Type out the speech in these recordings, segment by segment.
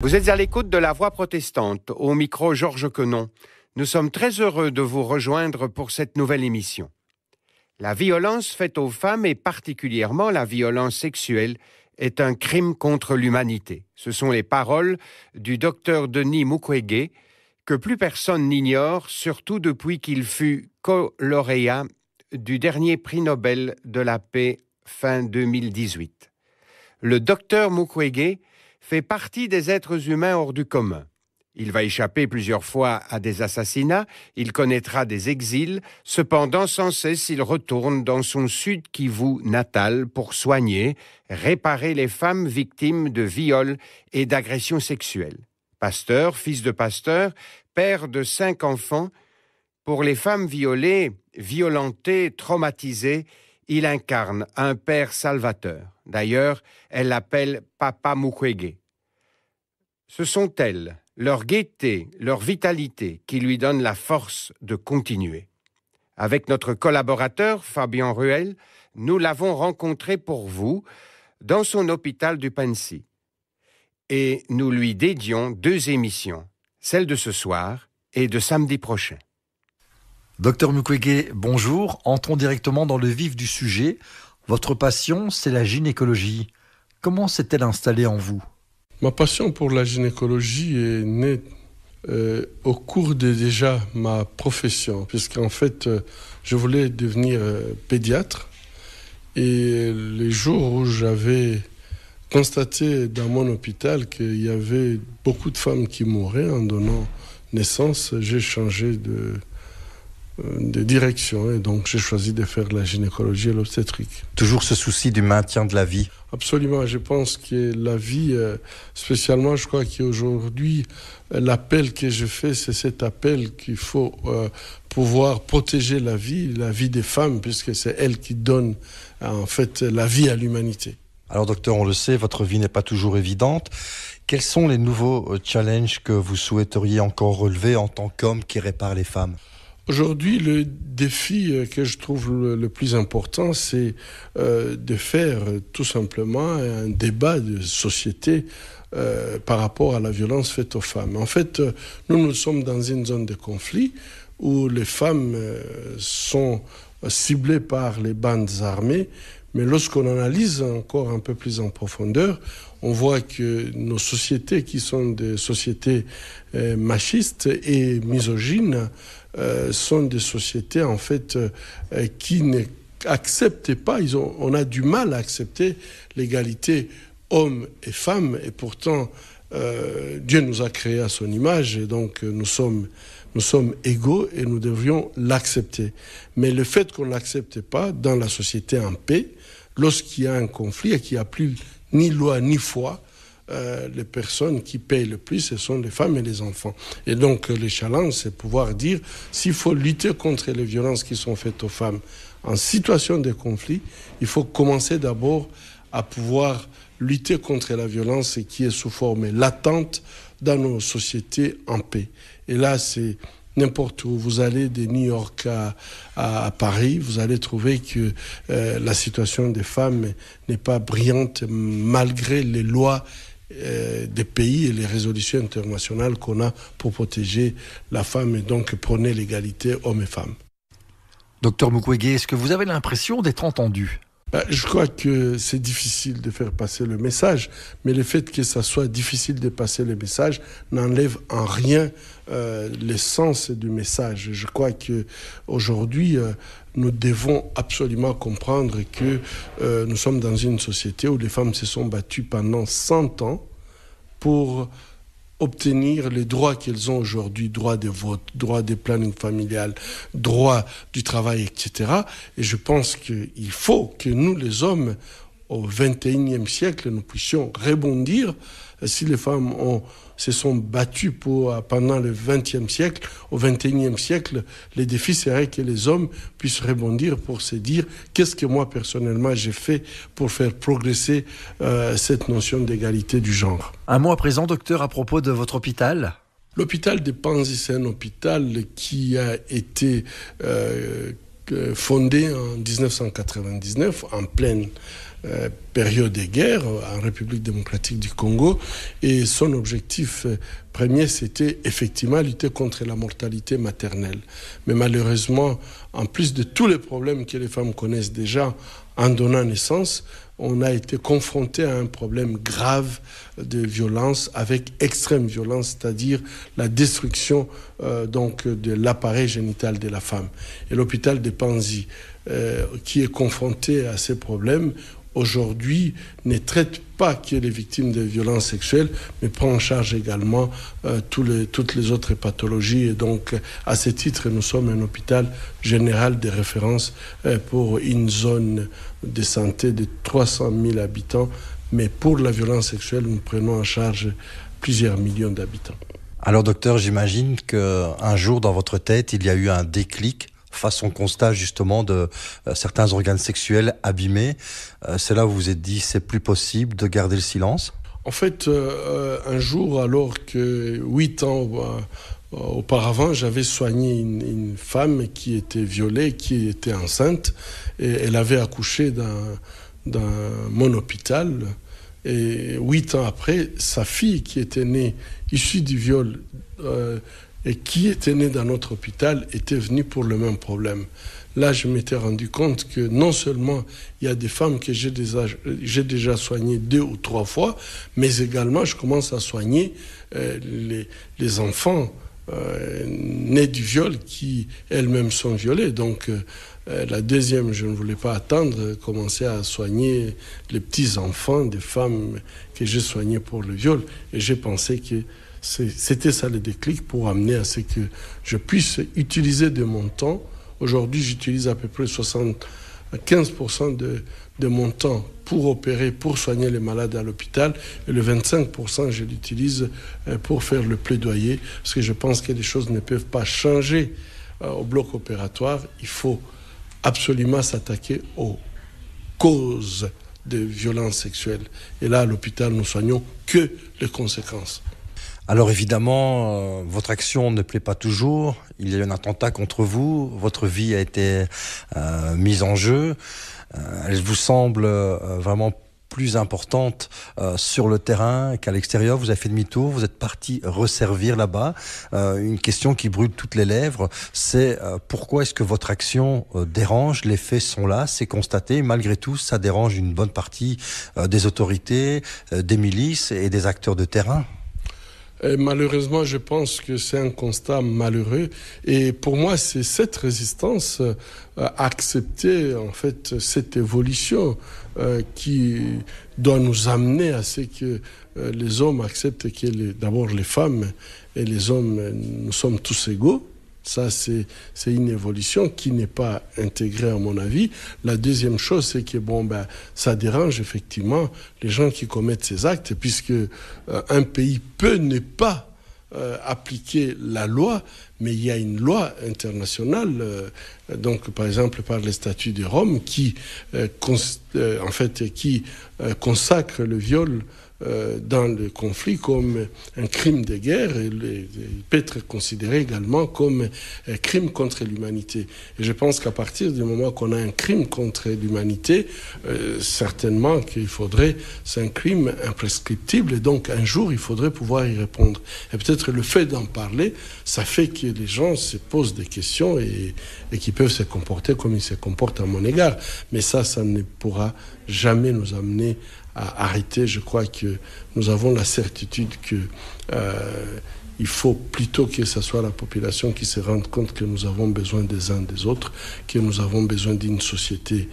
Vous êtes à l'écoute de La Voix protestante, au micro Georges Quenon. Nous sommes très heureux de vous rejoindre pour cette nouvelle émission. La violence faite aux femmes, et particulièrement la violence sexuelle, est un crime contre l'humanité. Ce sont les paroles du docteur Denis Mukwege, que plus personne n'ignore, surtout depuis qu'il fut co-lauréat du dernier prix Nobel de la paix fin 2018. Le docteur Mukwege fait partie des êtres humains hors du commun. Il va échapper plusieurs fois à des assassinats, il connaîtra des exils, cependant sans cesse il retourne dans son Sud Kivu natal pour soigner, réparer les femmes victimes de viols et d'agressions sexuelles. Pasteur, fils de pasteur, père de 5 enfants, pour les femmes violées, violentées, traumatisées, il incarne un père salvateur. D'ailleurs, elle l'appelle Papa Mukwege. Ce sont elles, leur gaieté, leur vitalité, qui lui donnent la force de continuer. Avec notre collaborateur, Fabien Ruel, nous l'avons rencontré pour vous dans son hôpital du Pensi. Et nous lui dédions 2 émissions, celle de ce soir et de samedi prochain. Docteur Mukwege, bonjour. Entrons directement dans le vif du sujet. Votre passion, c'est la gynécologie. Comment s'est-elle installée en vous ? Ma passion pour la gynécologie est née au cours de déjà ma profession, puisqu'en fait, je voulais devenir pédiatre. Et les jours où j'avais constaté dans mon hôpital qu'il y avait beaucoup de femmes qui mouraient en donnant naissance, j'ai changé de direction, et donc j'ai choisi de faire la gynécologie et l'obstétrique. Toujours ce souci du maintien de la vie. Absolument, je pense que la vie, spécialement, je crois qu'aujourd'hui, l'appel que je fais, c'est cet appel qu'il faut pouvoir protéger la vie des femmes, puisque c'est elles qui donnent en fait la vie à l'humanité. Alors docteur, on le sait, votre vie n'est pas toujours évidente. Quels sont les nouveaux challenges que vous souhaiteriez encore relever en tant qu'homme qui répare les femmes ? Aujourd'hui, le défi que je trouve le plus important, c'est de faire tout simplement un débat de société par rapport à la violence faite aux femmes. En fait, nous sommes dans une zone de conflit où les femmes sont ciblées par les bandes armées, mais lorsqu'on analyse encore un peu plus en profondeur, on voit que nos sociétés, qui sont des sociétés machistes et misogynes, sont des sociétés en fait qui n'acceptent pas, on a du mal à accepter l'égalité hommes et femmes, et pourtant Dieu nous a créés à son image, et donc nous sommes égaux et nous devrions l'accepter. Mais le fait qu'on ne l'accepte pas dans la société en paix, lorsqu'il y a un conflit et qu'il n'y a plus ni loi ni foi, les personnes qui payent le plus, ce sont les femmes et les enfants. Et donc, le challenge, c'est pouvoir dire, s'il faut lutter contre les violences qui sont faites aux femmes en situation de conflit, il faut commencer d'abord à pouvoir lutter contre la violence qui est sous forme latente dans nos sociétés en paix. Et là, c'est n'importe où. Vous allez de New York à Paris, vous allez trouver que la situation des femmes n'est pas brillante malgré les lois des pays et les résolutions internationales qu'on a pour protéger la femme et donc prôner l'égalité hommes et femmes. Docteur Mukwege, est-ce que vous avez l'impression d'être entendu ? Je crois que c'est difficile de faire passer le message, mais le fait que ça soit difficile de passer le message n'enlève en rien l'essence du message. Je crois qu'aujourd'hui, nous devons absolument comprendre que nous sommes dans une société où les femmes se sont battues pendant 100 ans pour obtenir les droits qu'elles ont aujourd'hui, droit de vote, droit de planning familial, droit du travail, etc. Et je pense qu'il faut que nous, les hommes, au XXIe siècle, nous puissions rebondir. Si les femmes se sont battues pendant le XXe siècle, au XXIe siècle, le défi serait que les hommes puissent rebondir pour se dire qu'est-ce que moi, personnellement, j'ai fait pour faire progresser cette notion d'égalité du genre. Un mot à présent, docteur, à propos de votre hôpital ? L'hôpital de Panzi, c'est un hôpital qui a été fondé en 1999, en pleine période de guerre en République démocratique du Congo. Et son objectif premier, c'était effectivement lutter contre la mortalité maternelle. Mais malheureusement, en plus de tous les problèmes que les femmes connaissent déjà en donnant naissance, on a été confronté à un problème grave de violence, avec extrême violence, c'est-à-dire la destruction donc de l'appareil génital de la femme. Et l'hôpital de Panzi, qui est confronté à ces problèmes, aujourd'hui, ne traite pas que les victimes de violences sexuelles, mais prend en charge également toutes les autres pathologies. Et donc, à ce titre, nous sommes un hôpital général de référence pour une zone de santé de 300 000 habitants. Mais pour la violence sexuelle, nous prenons en charge plusieurs millions d'habitants. Alors, docteur, j'imagine qu'un jour, dans votre tête, il y a eu un déclic face au constat justement de certains organes sexuels abîmés. C'est là où vous vous êtes dit, c'est plus possible de garder le silence? En fait, un jour, alors que 8 ans auparavant, j'avais soigné une femme qui était violée, qui était enceinte, et elle avait accouché dans mon hôpital. Et 8 ans après, sa fille qui était née, issue du viol, et qui était née dans notre hôpital, était venue pour le même problème. Là, je m'étais rendu compte que non seulement il y a des femmes que j'ai déjà soignées 2 ou 3 fois, mais également je commence à soigner les enfants nés du viol qui elles-mêmes sont violées. Donc la deuxième, je ne voulais pas attendre, commencer à soigner les petits-enfants des femmes que j'ai soignées pour le viol. Et j'ai pensé que c'était ça le déclic pour amener à ce que je puisse utiliser de mon temps. Aujourd'hui, j'utilise à peu près 75% de mon temps pour opérer, pour soigner les malades à l'hôpital. Et le 25%, je l'utilise pour faire le plaidoyer. Parce que je pense que les choses ne peuvent pas changer au bloc opératoire. Il faut absolument s'attaquer aux causes de violences sexuelles. Et là, à l'hôpital, nous soignons que les conséquences. Alors évidemment, votre action ne plaît pas toujours. Il y a eu un attentat contre vous. Votre vie a été mise en jeu. Elle vous semble vraiment plus importante sur le terrain qu'à l'extérieur. Vous avez fait demi-tour, vous êtes parti resservir là-bas. Une question qui brûle toutes les lèvres, c'est pourquoi est-ce que votre action dérange? Les faits sont là, c'est constaté. Malgré tout, ça dérange une bonne partie des autorités, des milices et des acteurs de terrain. Et malheureusement, je pense que c'est un constat malheureux. Et pour moi, c'est cette résistance à accepter en fait cette évolution qui doit nous amener à ce que les hommes acceptent que d'abord les femmes et les hommes, nous sommes tous égaux. Ça, c'est une évolution qui n'est pas intégrée à mon avis. La deuxième chose, c'est que ça dérange effectivement les gens qui commettent ces actes, puisque un pays peut ne pas appliquer la loi, mais il y a une loi internationale, donc par exemple par les statuts de Rome, qui consacre le viol dans le conflit comme un crime de guerre et il peut être considéré également comme un crime contre l'humanité. Et je pense qu'à partir du moment qu'on a un crime contre l'humanité, certainement qu'il faudrait, c'est un crime imprescriptible et donc un jour il faudrait pouvoir y répondre. Et peut-être le fait d'en parler, ça fait que les gens se posent des questions et qui peuvent se comporter comme ils se comportent à mon égard. Mais ça ne pourra jamais nous amener à arrêter. Je crois que nous avons la certitude que il faut plutôt que ce soit la population qui se rende compte que nous avons besoin des uns des autres, que nous avons besoin d'une société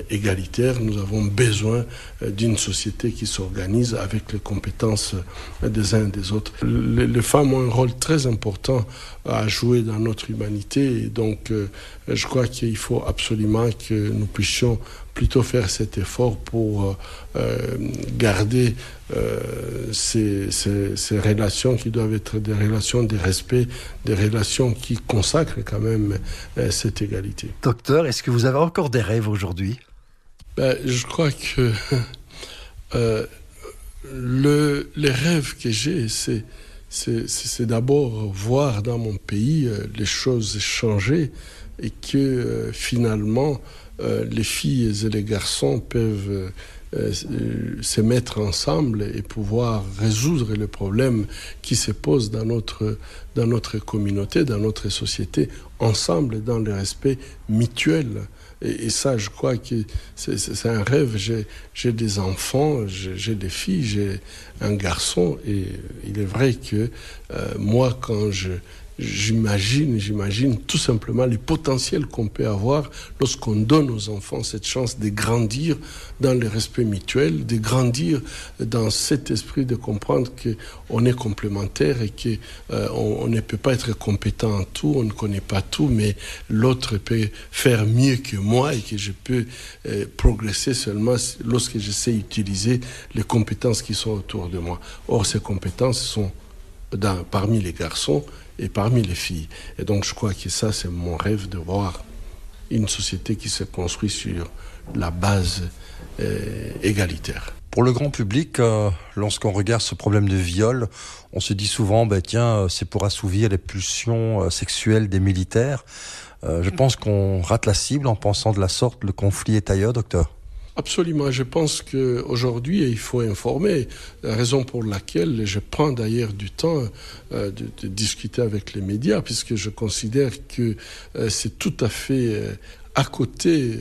égalitaire, nous avons besoin d'une société qui s'organise avec les compétences des uns et des autres. Les femmes ont un rôle très important à jouer dans notre humanité et donc je crois qu'il faut absolument que nous puissions plutôt faire cet effort pour garder ces relations qui doivent être des relations de respect, des relations qui consacrent quand même cette égalité. Docteur, est-ce que vous avez encore des rêves aujourd'hui? Je crois que les rêves que j'ai, c'est d'abord voir dans mon pays les choses changer, et que finalement les filles et les garçons peuvent se mettre ensemble et pouvoir résoudre les problèmes qui se posent dans notre communauté, dans notre société, ensemble, dans le respect mutuel. Et ça, je crois que c'est un rêve. J'ai des enfants, j'ai des filles, j'ai un garçon. Et il est vrai que moi, quand j'imagine tout simplement les potentiels qu'on peut avoir lorsqu'on donne aux enfants cette chance de grandir dans le respect mutuel, de grandir dans cet esprit de comprendre qu'on est complémentaires et qu'on ne peut pas être compétent en tout, on ne connaît pas tout, mais l'autre peut faire mieux que moi et que je peux progresser seulement lorsque je sais utiliser les compétences qui sont autour de moi. Or, ces compétences sont parmi les garçons et parmi les filles. Et donc je crois que ça, c'est mon rêve, de voir une société qui se construit sur la base égalitaire. Pour le grand public, lorsqu'on regarde ce problème de viol, on se dit souvent, tiens, c'est pour assouvir les pulsions sexuelles des militaires. Je pense qu'on rate la cible en pensant de la sorte. Le conflit est ailleurs, docteur. Absolument. Je pense qu'aujourd'hui, il faut informer. La raison pour laquelle je prends d'ailleurs du temps de discuter avec les médias, puisque je considère que c'est tout à fait à côté.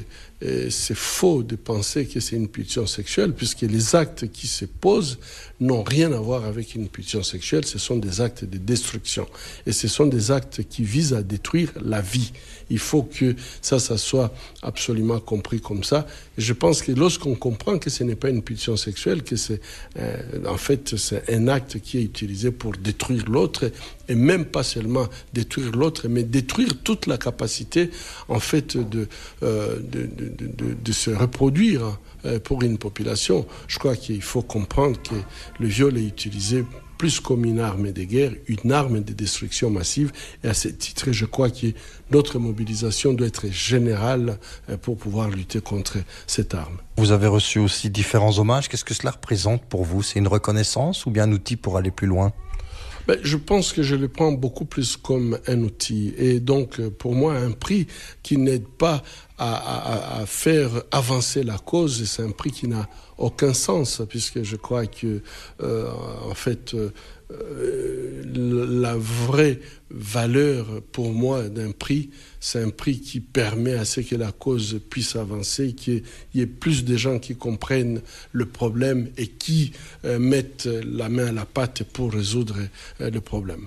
C'est faux de penser que c'est une pulsion sexuelle, puisque les actes qui se posent n'ont rien à voir avec une pulsion sexuelle. Ce sont des actes de destruction. Et ce sont des actes qui visent à détruire la vie. Il faut que ça soit absolument compris comme ça. Et je pense que lorsqu'on comprend que ce n'est pas une pulsion sexuelle, que c'est en fait c'est un acte qui est utilisé pour détruire l'autre, et même pas seulement détruire l'autre, mais détruire toute la capacité en fait de se reproduire pour une population. Je crois qu'il faut comprendre que le viol est utilisé plus comme une arme de guerre, une arme de destruction massive. Et à ce titre, je crois que notre mobilisation doit être générale pour pouvoir lutter contre cette arme. Vous avez reçu aussi différents hommages. Qu'est-ce que cela représente pour vous? C'est une reconnaissance ou bien un outil pour aller plus loin? Je pense que je le prends beaucoup plus comme un outil. Et donc, pour moi, un prix qui n'aide pas à faire avancer la cause, c'est un prix qui n'a aucun sens, puisque je crois que, en fait, la vraie valeur pour moi d'un prix, c'est un prix qui permet à ce que la cause puisse avancer, qu'il y ait plus de gens qui comprennent le problème et qui mettent la main à la pâte pour résoudre le problème.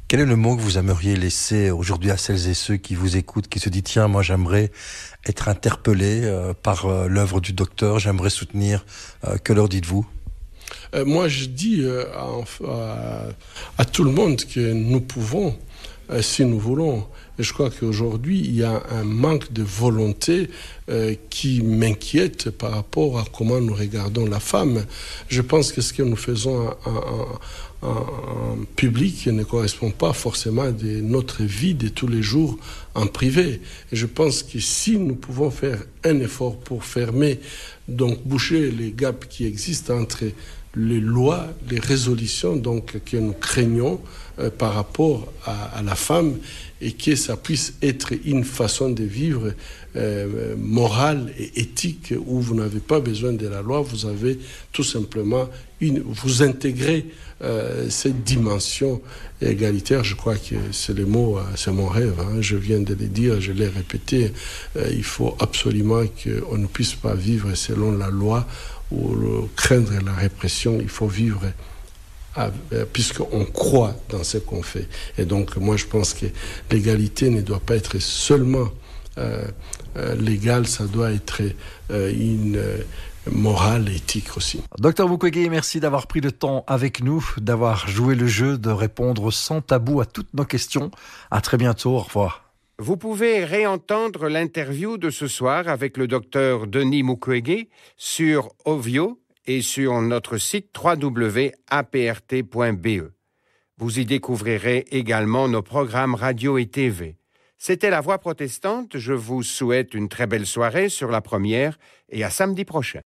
Quel est le mot que vous aimeriez laisser aujourd'hui à celles et ceux qui vous écoutent, qui se disent « Tiens, moi j'aimerais être interpellé par l'œuvre du docteur, j'aimerais soutenir ». Que leur dites-vous ? Moi, je dis à tout le monde que nous pouvons, si nous voulons. Et je crois qu'aujourd'hui, il y a un manque de volonté qui m'inquiète par rapport à comment nous regardons la femme. Je pense que ce que nous faisons en public ne correspond pas forcément à notre vie de tous les jours en privé. Et je pense que si nous pouvons faire un effort pour fermer, donc boucher les gaps qui existent entre les lois, les résolutions donc, que nous craignons par rapport à la femme, et que ça puisse être une façon de vivre morale et éthique où vous n'avez pas besoin de la loi, vous avez tout simplement vous intégrez cette dimension égalitaire. Je crois que c'est le mot, c'est mon rêve, je viens de le dire, je l'ai répété, il faut absolument qu'on ne puisse pas vivre selon la loi ou craindre la répression. Il faut vivre puisqu'on croit dans ce qu'on fait. Et donc moi je pense que l'égalité ne doit pas être seulement légale, ça doit être une morale, éthique aussi. Docteur Mukwege, merci d'avoir pris le temps avec nous, d'avoir joué le jeu, de répondre sans tabou à toutes nos questions. À très bientôt, au revoir. Vous pouvez réentendre l'interview de ce soir avec le docteur Denis Mukwege sur Ovio et sur notre site www.aprt.be. Vous y découvrirez également nos programmes radio et TV. C'était La Voix protestante. Je vous souhaite une très belle soirée sur la première et à samedi prochain.